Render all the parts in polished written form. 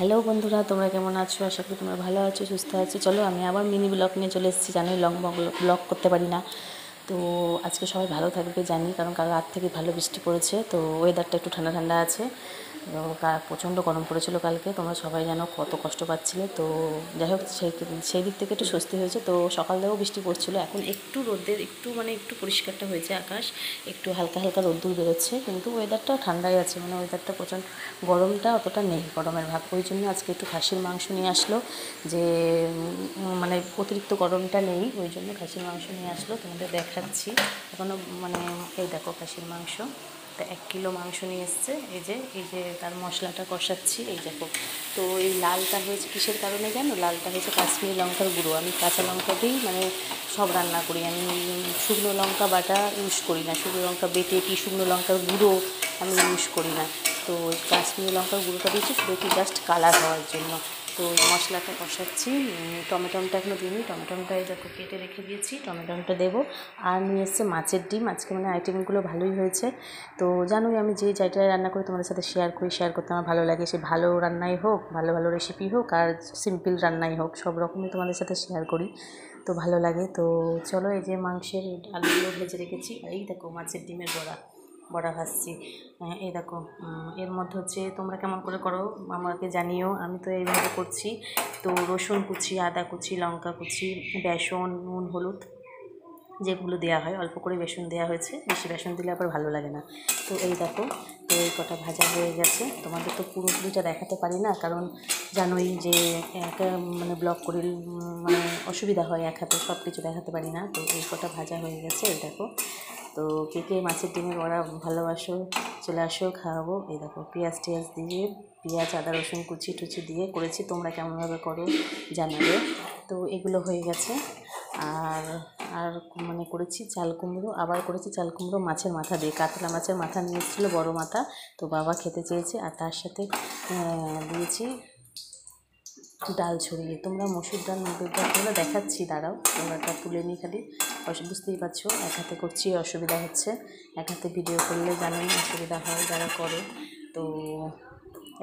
Hello বন্ধুরা, তোমরা কেমন আছো? আশা করি তোমরা ভালো আছো, সুস্থ আছো। চলো আমি আবার মিনি ব্লগ নিয়ে চলে এসেছি। জানোই লং ব্লগ করতে পারি না, তো আজকে সবাই ভালো থাকবে জানি, কারণ কাল রাত থেকে ভালো বৃষ্টি পড়েছে, তো ওয়েদারটা একটু ঠান্ডা ঠান্ডা আছে। প্রচণ্ড গরম পড়েছিল কালকে, তোমরা সবাই জানো কত কষ্ট পাচ্ছিলে। তো যাই হোক, সেই দিক থেকে একটু স্বস্তি হয়েছে। তো সকাল থেকেও বৃষ্টি পড়ছিল, এখন একটু রোদের একটু পরিষ্কারটা হয়েছে আকাশ, একটু হালকা হালকা রোদ্দুর বেরোচ্ছে, কিন্তু ওয়েদারটা ঠান্ডাই আছে, মানে ওয়েদারটা প্রচণ্ড, গরমটা অতটা নেই, গরমের ভাব। ওই জন্য আজকে একটু খাসির মাংস নিয়ে আসলো, যে মানে অতিরিক্ত গরমটা নেই, ওই জন্য খাসির মাংস নিয়ে আসলো, তোমাদের দেখাচ্ছি। এখনও মানে এই দেখো খাসির মাংস, তো 1 কিলো মাংস নিয়ে এসছে। এই যে তার মশলাটা কষাচ্ছি, এই দেখো। তো এই লালটা হয়েছে কিসের কারণে জানো? লালটা হয়েছে কাশ্মীরি লঙ্কার গুঁড়ো। আমি কাঁচা লঙ্কা দিয়েই মানে সব রান্না করি, আমি শুকনো লঙ্কা বাটা ইউজ করি না, শুকনো লঙ্কা বেটে কি শুকনো লঙ্কার গুঁড়ো আমি ইউজ করি না। তো কাশ্মীরি লঙ্কার গুঁড়োটা দিয়েছি শুধু একটু জাস্ট কালার হওয়ার জন্য। তো মশলাটা কষাচ্ছি, টমেটোটা এখনও দিইনি, টমেটোটা এই দেখো কেটে রেখে দিয়েছি, টমেটোটা দেবো। আর নিয়ে এসছে মাছের ডিম, আজকে মানে আইটেমগুলো ভালোই হয়েছে। তো জানোই আমি যে যেটাই রান্না করি তোমাদের সাথে শেয়ার করি, শেয়ার করতে আমার ভালো লাগে। সে ভালো রান্নাই হোক, ভালো ভালো রেসিপি হোক, আর সিম্পল রান্নাই হোক, সব রকমই তোমাদের সাথে শেয়ার করি, তো ভালো লাগে। তো চলো, এই যে মাংসের আলুগুলো ভেজে রেখেছি, আর এই দেখো মাছের ডিমের বড়া ভাজছি। এই দেখো, এর মধ্যে হচ্ছে তোমরা কেমন করে করো আমাকে জানিও, আমি তো এইভাবে করছি। তো রসুন কুচি, আদা কুচি, লঙ্কা কুচি, বেসন, নুন, হলুদ যেগুলো দেওয়া হয়, অল্প করে বেসন দেওয়া হয়েছে, বেশি বেসন দিলে আবার ভালো লাগে না। তো এই দেখো, তো এই কটা ভাজা হয়ে গেছে। তোমাদের তো পুরোপুরিটা দেখাতে পারি না, কারণ জানোই যে একটা মানে ব্লগ করে মানে অসুবিধা হয়, এক হাতে সব কিছু দেখাতে পারি না। তো এই কটা ভাজা হয়ে গেছে, এই দেখো। তো কে কে মাছের ডিমের বড়া ভালোবাসো, চলে আসো, খাওয়াবো। এই দেখো পেঁয়াজ টিয়াজ দিয়ে, পেঁয়াজ আদা রসুন কুচি টুচি দিয়ে করেছি, তোমরা কেমনভাবে করো জানাবে। তো এগুলো হয়ে গেছে। আর আর মানে করেছি চাল কুমড়ো, আবার করেছি চাল কুমড়ো মাছের মাথা দিয়ে, কাতলা মাছের মাথা নিয়ে এসেছিলো বড়ো মাথা, তো বাবা খেতে চেয়েছে। আর তার সাথে দিয়েছি ডাল ছড়িয়ে। তোমরা মসুর ডাল মুগের ডাল তোমরা দেখাচ্ছি, দাঁড়াও তোমরাটা তুলে নিই খালি, বুঝতেই পারছো এক হাতে করছি, অসুবিধা হচ্ছে, এক হাতে ভিডিও করলে জানোই অসুবিধা হয় যারা করে। তো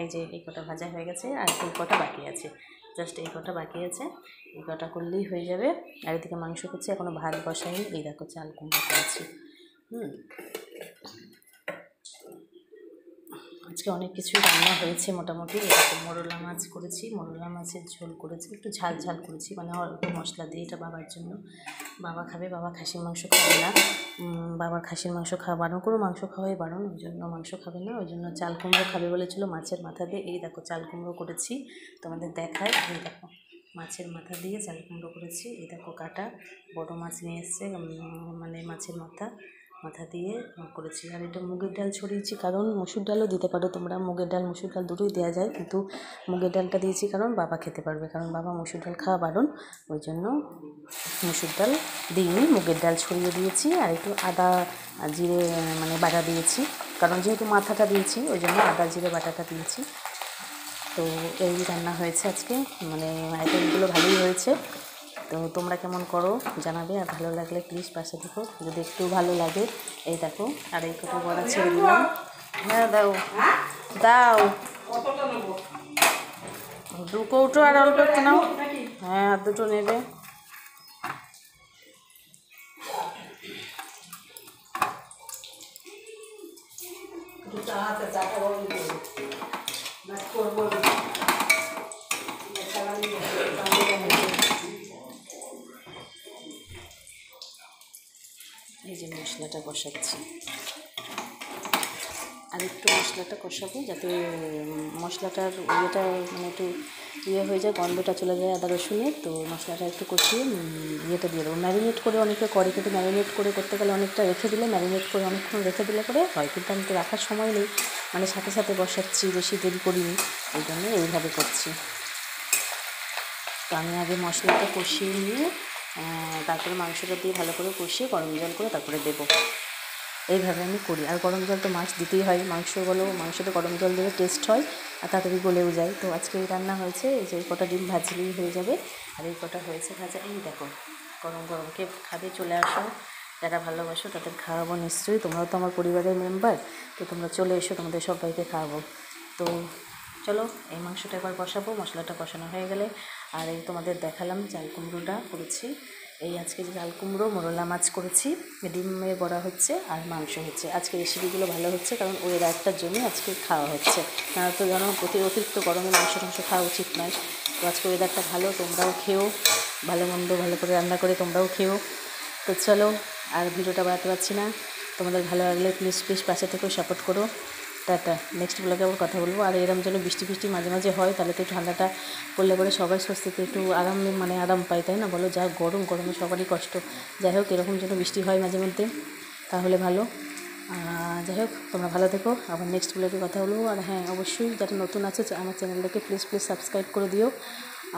এই যে এই কটা ভাজা হয়ে গেছে, আর এই কটা বাকি আছে, জাস্ট এই কটা বাকি আছে, এই কটা করলেই হয়ে যাবে। আর এদিকে মাংস করছি, এখনও ভাত বসাইনি। এই দেখো চাল কুমড়ো করেছি। আজকে অনেক কিছুই রান্না হয়েছে মোটামুটি। এরকম মোরলা মাছ করেছি, মোরলা মাছের ঝোল করেছি, একটু ঝাল ঝাল করেছি, মানে অল্প মশলা দিয়ে। এটা বাবার জন্য, বাবা খাবে, বাবা খাসির মাংস খাবে না, বাবার খাসির মাংস খাওয়া বারণ, কোনো মাংস খাওয়াই বারণ, ওই জন্য মাংস খাবে না, ওই জন্য চাল কুমড়ো খাবে বলেছিল মাছের মাথা দিয়ে। এই দেখো চাল কুমড়ো করেছি, তোমাদের দেখায়। এই দেখো মাছের মাথা দিয়ে চাল কুমড়ো করেছি। এই দেখো কাটা বড় মাছ নিয়ে এসছে, মানে মাছের মাথা দিয়ে করেছি। আর এটা মুগের ডাল ছড়িয়েছি, কারণ মসুর ডালও দিতে পারো তোমরা, মুগের ডাল মসুর ডাল দুটোই দেওয়া যায়, কিন্তু মুগের ডালটা দিয়েছি কারণ বাবা খেতে পারবে, কারণ বাবা মসুর ডাল খাওয়া বারণ, ওই জন্য মসুর ডাল দিইনি, মুগের ডাল ছড়িয়ে দিয়েছি। আর একটু আদা জিরে মানে বাটা দিয়েছি, কারণ যেহেতু মাথাটা দিয়েছি ওই জন্য আদা জিরে বাটাটা দিয়েছি। তো এই রান্না হয়েছে আজকে, মানে আইটেমগুলো ভালোই হয়েছে। তো তোমরা কেমন করো জানাবে, আর ভালো লাগলে প্লিজ পাশে দেখো, যদি একটু ভালো লাগে। এই দেখো আর এই কত বড়া ছেড়ে দিলাম। হ্যাঁ দাও দাও, 2 কৌটো আর অল্প একটু নাও। হ্যাঁ আর 2টো নেবে। এই যে মশলাটা কষাচ্ছি, আর একটু মশলাটা কষাবো, যাতে মশলাটার ইয়েটা মানে একটু ইয়ে হয়ে যায়, গন্ধটা চলে যায় আদা রসুনের। তো মশলাটা একটু কষিয়ে ইয়েটা দিয়ে দেবো, ম্যারিনেট করে অনেকে করে, কিন্তু ম্যারিনেট করে করতে গেলে অনেকটা রেখে দিলে, ম্যারিনেট করে অনেকক্ষণ রেখে দিলে পরে হয়, কিন্তু আমি তো রাখার সময় নেই, মানে সাথে সাথে বসাচ্ছি, বেশি দেরি করিনি, এই জন্য এইভাবে করছি। তো আমি আগে মশলাটা কষিয়ে নিয়ে তারপরে মাংসটা দিয়ে ভালো করে কষিয়ে গরম জল করে তারপরে দেবো, এইভাবে আমি করি। আর গরম জল তো মাছ দিতেই হয়, মাংসতে গরম জল দিলে টেস্ট হয় আর তাড়াতাড়ি গলেও যায়। তো আজকে এই রান্না হয়েছে, এই যে এই কটা ডিম ভাজলেই হয়ে যাবে, আর এই কটা হয়েছে ভাজা। এই দেখো গরম গরম কে খাবে চলে আসো, যারা ভালোবাসো তাদের খাওয়াবো নিশ্চয়ই, তোমরাও তো আমার পরিবারের মেম্বার, তো তোমরা চলে এসো, তোমাদের সবাইকে খাওয়াবো। তো চলো এই মাংসটা একবার কষাবো, মশলাটা কষানো হয়ে গেলে। আর এই তোমাদের দেখালাম চাল কুমড়োটা করেছি। এই আজকে যে চাল কুমড়ো মোরলা মাছ করেছি, ডিমের বড়া হচ্ছে আর মাংস হচ্ছে। আজকে রেসিপিগুলো ভালো হচ্ছে কারণ ওয়েদারটার জন্যই আজকে খাওয়া হচ্ছে, না তো জানো অতিরিক্ত গরমে মাংস খাওয়া উচিত নয়। তো আজকে ওয়েদারটা ভালো, তোমরাও খেও, ভালো মন্দ ভালো করে রান্না করে তোমরাও খেও। তো চলো আর ভিডিওটা বাড়াতে পারছি না, তোমাদের ভালো লাগলে প্লিজ পাশে থেকেও সাপোর্ট করো। টাটা, নেক্সট ব্লগে আবার কথা বলবো। আর এরম যেন বৃষ্টি মাঝে মাঝে হয়, তাহলে তো ঠান্ডাটা পড়লে পরে সবাই স্বস্তিতে একটু আরাম পায়, তাই না বলো? যা গরমে সবারই কষ্ট। যাই হোক, এরকম যেন বৃষ্টি হয় মাঝে মধ্যে, তাহলে ভালো। যাই হোক, তোমরা ভালো থেকো, আবার নেক্সট ব্লগে কথা বলবো। আর হ্যাঁ, অবশ্যই যারা নতুন আছে আমার চ্যানেলটাকে প্লিজ সাবস্ক্রাইব করে দিও।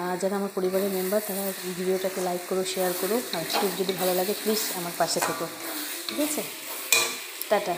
আর যারা আমার পরিবারের মেম্বার তারা ভিডিওটাকে লাইক করো, শেয়ার করো। আর যদি ভালো লাগে প্লিজ আমার পাশে থেকো, ঠিক আছে? টাটা।